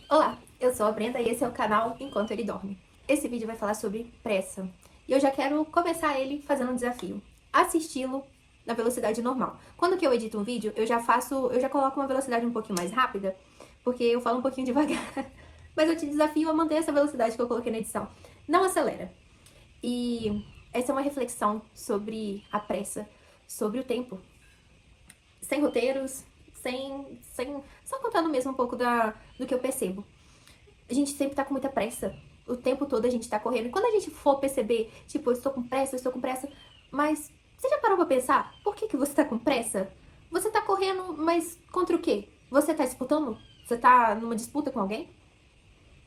Olá, eu sou a Brenda e esse é o canal Enquanto Ele Dorme. Esse vídeo vai falar sobre pressa. E eu já quero começar ele fazendo um desafio. Assisti-lo na velocidade normal. Quando que eu edito um vídeo, eu já coloco uma velocidade um pouquinho mais rápida, porque eu falo um pouquinho devagar. Mas eu te desafio a manter essa velocidade que eu coloquei na edição. Não acelera. E essa é uma reflexão sobre a pressa, sobre o tempo. Sem roteiros, só contando mesmo um pouco do que eu percebo. A gente sempre tá com muita pressa. O tempo todo a gente tá correndo. E quando a gente for perceber, tipo, eu estou com pressa, mas você já parou pra pensar? Por que você tá com pressa? Você tá correndo, mas contra o quê? Você tá disputando? Você tá numa disputa com alguém?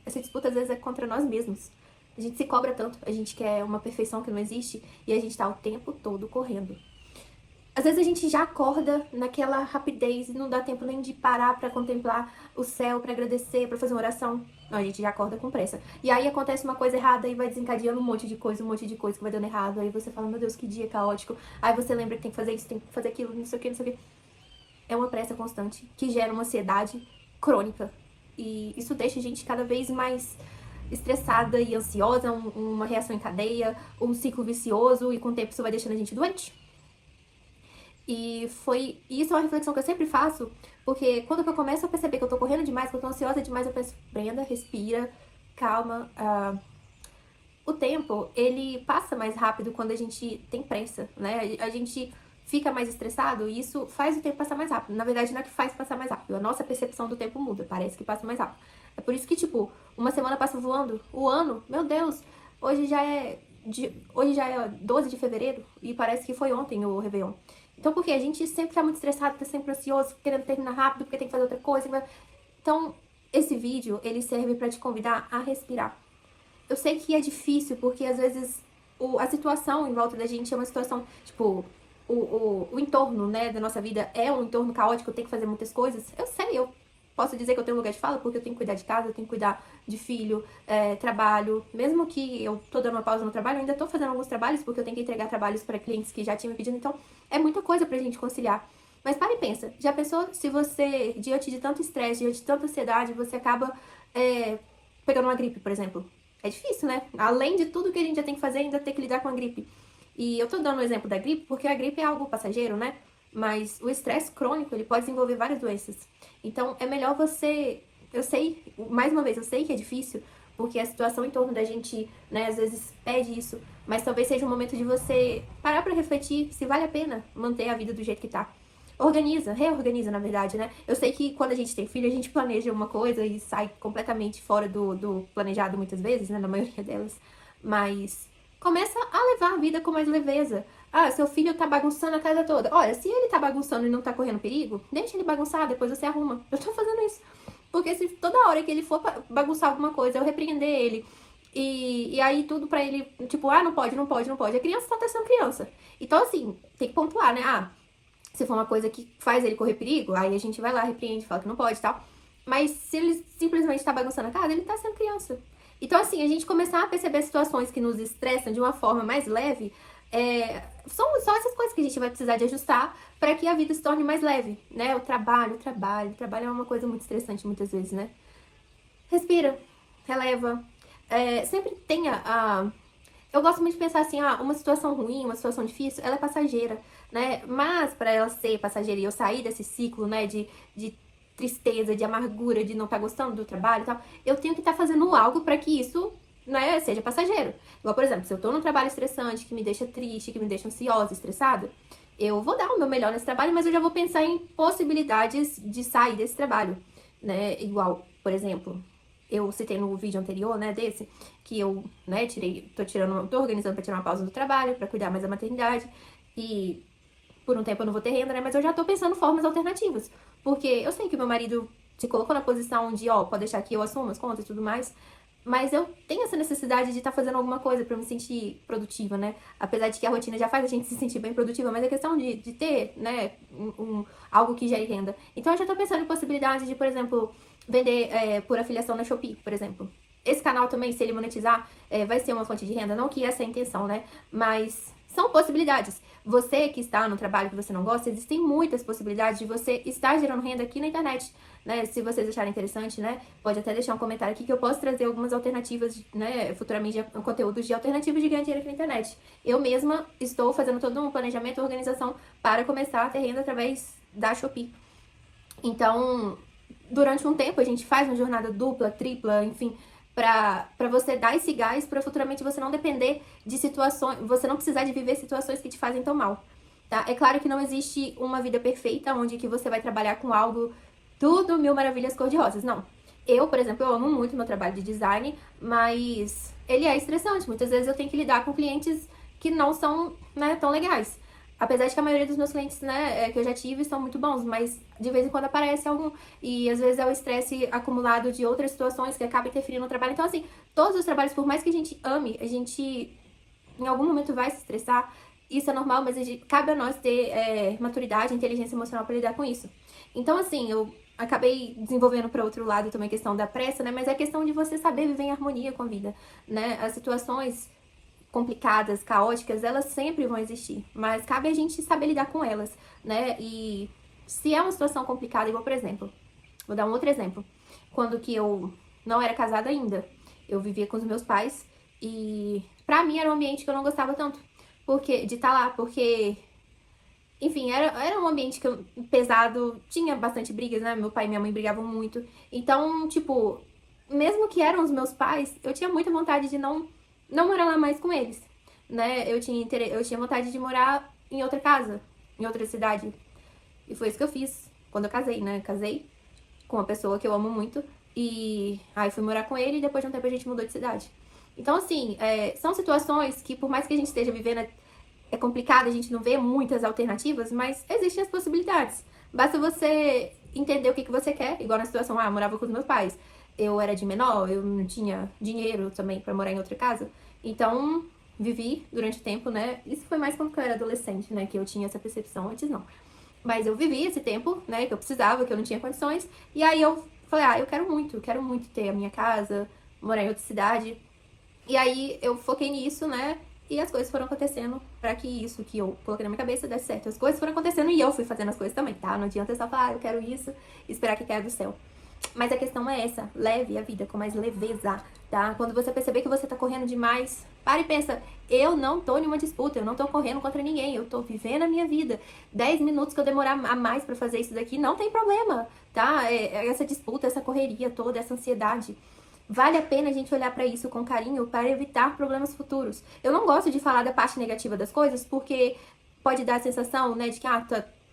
Essa disputa às vezes é contra nós mesmos. A gente se cobra tanto, a gente quer uma perfeição que não existe e a gente tá o tempo todo correndo. Às vezes a gente já acorda naquela rapidez e não dá tempo nem de parar pra contemplar o céu, pra agradecer, pra fazer uma oração. Não, a gente já acorda com pressa. E aí acontece uma coisa errada e vai desencadeando um monte de coisa que vai dando errado. Aí você fala, meu Deus, que dia caótico. Aí você lembra que tem que fazer isso, tem que fazer aquilo, não sei o que, não sei o que. É uma pressa constante que gera uma ansiedade crônica. E isso deixa a gente cada vez mais estressada e ansiosa, uma reação em cadeia, um ciclo vicioso, e com o tempo isso vai deixando a gente doente. E isso é uma reflexão que eu sempre faço, porque quando eu começo a perceber que eu tô correndo demais, que eu tô ansiosa demais, eu penso, Brenda, respira, calma. O tempo, ele passa mais rápido quando a gente tem pressa, né? A gente fica mais estressado e isso faz o tempo passar mais rápido. Na verdade, não é que faz passar mais rápido, a nossa percepção do tempo muda, parece que passa mais rápido. É por isso que, tipo, uma semana passa voando, o ano, meu Deus, hoje já é, hoje já é 12 de fevereiro e parece que foi ontem o Réveillon. Então, porque a gente sempre tá muito estressado, tá sempre ansioso, querendo terminar rápido, porque tem que fazer outra coisa. Então, esse vídeo, ele serve pra te convidar a respirar. Eu sei que é difícil, porque às vezes a situação em volta da gente é uma situação, tipo, o entorno, né, da nossa vida é um entorno caótico, tem que fazer muitas coisas. Eu sei, eu posso dizer que eu tenho lugar de fala, porque eu tenho que cuidar de casa, eu tenho que cuidar de filho, trabalho. Mesmo que eu tô dando uma pausa no trabalho, eu ainda tô fazendo alguns trabalhos, porque eu tenho que entregar trabalhos para clientes que já tinham me pedido, então é muita coisa pra gente conciliar. Mas para e pensa, já pensou se você, diante de tanto estresse, diante de tanta ansiedade, você acaba pegando uma gripe, por exemplo? É difícil, né? Além de tudo que a gente já tem que fazer, ainda ter que lidar com a gripe. E eu tô dando o exemplo da gripe porque a gripe é algo passageiro, né? Mas o estresse crônico, ele pode desenvolver várias doenças. Então, é melhor você... Eu sei, mais uma vez, eu sei que é difícil, porque a situação em torno da gente, né, às vezes pede isso, mas talvez seja um momento de você parar pra refletir se vale a pena manter a vida do jeito que tá. Organiza, reorganiza, na verdade, né? Eu sei que quando a gente tem filho, a gente planeja uma coisa e sai completamente fora do planejado muitas vezes, né? Na maioria delas. Mas começa a levar a vida com mais leveza. Ah, seu filho tá bagunçando a casa toda. Olha, se ele tá bagunçando e não tá correndo perigo, deixa ele bagunçar, depois você arruma. Eu tô fazendo isso. Porque se toda hora que ele for bagunçar alguma coisa, eu repreender ele. E aí tudo pra ele, tipo, ah, não pode, não pode, não pode. A criança só tá sendo criança. Então, assim, tem que pontuar, né? Ah, se for uma coisa que faz ele correr perigo, aí a gente vai lá, repreende, fala que não pode e tal. Mas se ele simplesmente tá bagunçando a casa, ele tá sendo criança. Então, assim, a gente começar a perceber situações que nos estressam de uma forma mais leve, são só essas coisas que a gente vai precisar de ajustar para que a vida se torne mais leve, né? O trabalho é uma coisa muito estressante muitas vezes, né? Respira, releva, sempre tenha a... Eu gosto muito de pensar assim, uma situação ruim, uma situação difícil, ela é passageira, né? Mas para ela ser passageira e eu sair desse ciclo, né, de tristeza, de amargura, de não estar gostando do trabalho e tal, eu tenho que estar fazendo algo para que isso, né, seja passageiro. Igual, por exemplo, se eu tô num trabalho estressante, que me deixa triste, que me deixa ansiosa, estressada, eu vou dar o meu melhor nesse trabalho, mas eu já vou pensar em possibilidades de sair desse trabalho, né? Igual, por exemplo, eu citei no vídeo anterior, né, desse, que eu, né, tô organizando pra tirar uma pausa do trabalho, pra cuidar mais da maternidade, e por um tempo eu não vou ter renda, né, mas eu já tô pensando formas alternativas, porque eu sei que meu marido se colocou na posição de, ó, pode deixar que eu assumo as contas e tudo mais, mas eu tenho essa necessidade de estar fazendo alguma coisa pra eu me sentir produtiva, né? Apesar de que a rotina já faz a gente se sentir bem produtiva, mas é questão de ter, né, algo que gere renda. Então eu já tô pensando em possibilidades de, por exemplo, vender por afiliação na Shopee, por exemplo. Esse canal também, se ele monetizar, vai ser uma fonte de renda. Não que essa é a intenção, né? Mas São possibilidades. Você que está no trabalho que você não gosta, existem muitas possibilidades de você estar gerando renda aqui na internet, né? Se vocês acharem interessante, né? Pode até deixar um comentário aqui que eu posso trazer algumas alternativas, né? Futuramente, conteúdos de alternativas de ganhar dinheiro aqui na internet. Eu mesma estou fazendo todo um planejamento e organização para começar a ter renda através da Shopee. Então, durante um tempo, a gente faz uma jornada dupla, tripla, enfim, pra você dar esse gás pra futuramente você não depender de situações, você não precisar de viver situações que te fazem tão mal, tá? É claro que não existe uma vida perfeita onde que você vai trabalhar com algo tudo mil maravilhas cor-de-rosas, não. Eu, por exemplo, eu amo muito meu trabalho de design, mas ele é estressante. Muitas vezes eu tenho que lidar com clientes que não são, né, tão legais. Apesar de que a maioria dos meus clientes, né, que eu já tive, são muito bons, mas de vez em quando aparece algum. E às vezes é o estresse acumulado de outras situações que acaba interferindo no trabalho. Então, assim, todos os trabalhos, por mais que a gente ame, a gente em algum momento vai se estressar. Isso é normal, mas cabe a nós ter maturidade, inteligência emocional para lidar com isso. Então, assim, eu acabei desenvolvendo para outro lado também a questão da pressa, né? Mas é a questão de você saber viver em harmonia com a vida, né? As situações complicadas, caóticas, elas sempre vão existir, mas cabe a gente saber lidar com elas, né? E se é uma situação complicada, igual, por exemplo, vou dar um outro exemplo. Quando que eu não era casada ainda, eu vivia com os meus pais e pra mim era um ambiente que eu não gostava tanto porque de estar lá, porque enfim, era um ambiente pesado, tinha bastante brigas, né? Meu pai e minha mãe brigavam muito. Então, tipo, mesmo que eram os meus pais, eu tinha muita vontade de não morar lá mais com eles, né? Eu tinha vontade de morar em outra casa, em outra cidade. E foi isso que eu fiz quando eu casei, né? Casei com uma pessoa que eu amo muito. E aí fui morar com ele e depois de um tempo a gente mudou de cidade. Então, assim, são situações que por mais que a gente esteja vivendo é complicado, a gente não vê muitas alternativas, mas existem as possibilidades. Basta você entender o que você quer, igual na situação, eu morava com os meus pais. Eu era de menor, eu não tinha dinheiro também pra morar em outra casa. Então, vivi durante o tempo, né? Isso foi mais quando eu era adolescente, né? Que eu tinha essa percepção, antes não. Mas eu vivi esse tempo, né? Que eu precisava, que eu não tinha condições. E aí eu falei, eu quero muito ter a minha casa, morar em outra cidade. E aí eu foquei nisso, né? E as coisas foram acontecendo pra que isso que eu coloquei na minha cabeça desse certo. As coisas foram acontecendo e eu fui fazendo as coisas também, tá? Não adianta só falar, eu quero isso e esperar que caia do céu. Mas a questão é essa, leve a vida com mais leveza, tá? Quando você perceber que você tá correndo demais, para e pensa, eu não tô em uma disputa, eu não tô correndo contra ninguém, eu tô vivendo a minha vida. 10 minutos que eu demorar a mais pra fazer isso daqui, não tem problema, tá? Essa disputa, essa correria toda, essa ansiedade. Vale a pena a gente olhar pra isso com carinho para evitar problemas futuros. Eu não gosto de falar da parte negativa das coisas, porque pode dar a sensação, né, de que,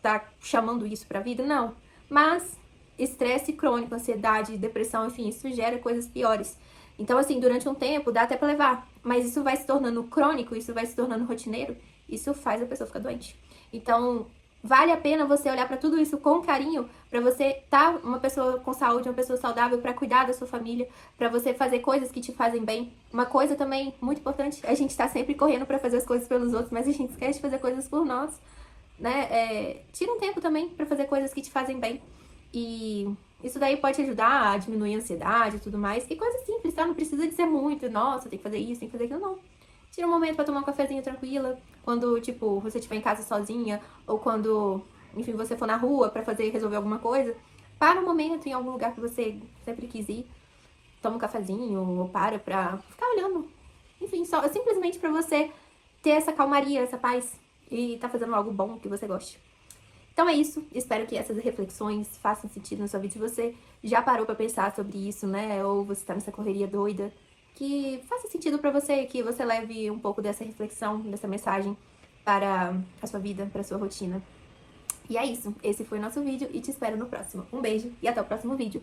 tá chamando isso pra vida. Não. Mas estresse crônico, ansiedade, depressão, enfim, isso gera coisas piores. Então, assim, durante um tempo dá até pra levar, mas isso vai se tornando crônico, isso vai se tornando rotineiro, isso faz a pessoa ficar doente. Então, vale a pena você olhar pra tudo isso com carinho, pra você estar uma pessoa com saúde, uma pessoa saudável, pra cuidar da sua família, pra você fazer coisas que te fazem bem. Uma coisa também muito importante, a gente tá sempre correndo pra fazer as coisas pelos outros, mas a gente esquece de fazer coisas por nós, né? Tira um tempo também pra fazer coisas que te fazem bem. E isso daí pode ajudar a diminuir a ansiedade e tudo mais. E coisa simples, tá? Não precisa de ser muito, nossa, tem que fazer isso, tem que fazer aquilo, não. Tira um momento pra tomar um cafezinho tranquila, quando, tipo, você estiver em casa sozinha, ou quando, enfim, você for na rua pra resolver alguma coisa. Para um momento em algum lugar que você sempre quis ir, toma um cafezinho, ou para pra ficar olhando. Enfim, simplesmente pra você ter essa calmaria, essa paz, e tá fazendo algo bom que você goste. Então é isso, espero que essas reflexões façam sentido na sua vida. Se você já parou pra pensar sobre isso, né, ou você tá nessa correria doida, que faça sentido pra você, que você leve um pouco dessa reflexão, dessa mensagem para a sua vida, para a sua rotina. E é isso, esse foi o nosso vídeo e te espero no próximo. Um beijo e até o próximo vídeo.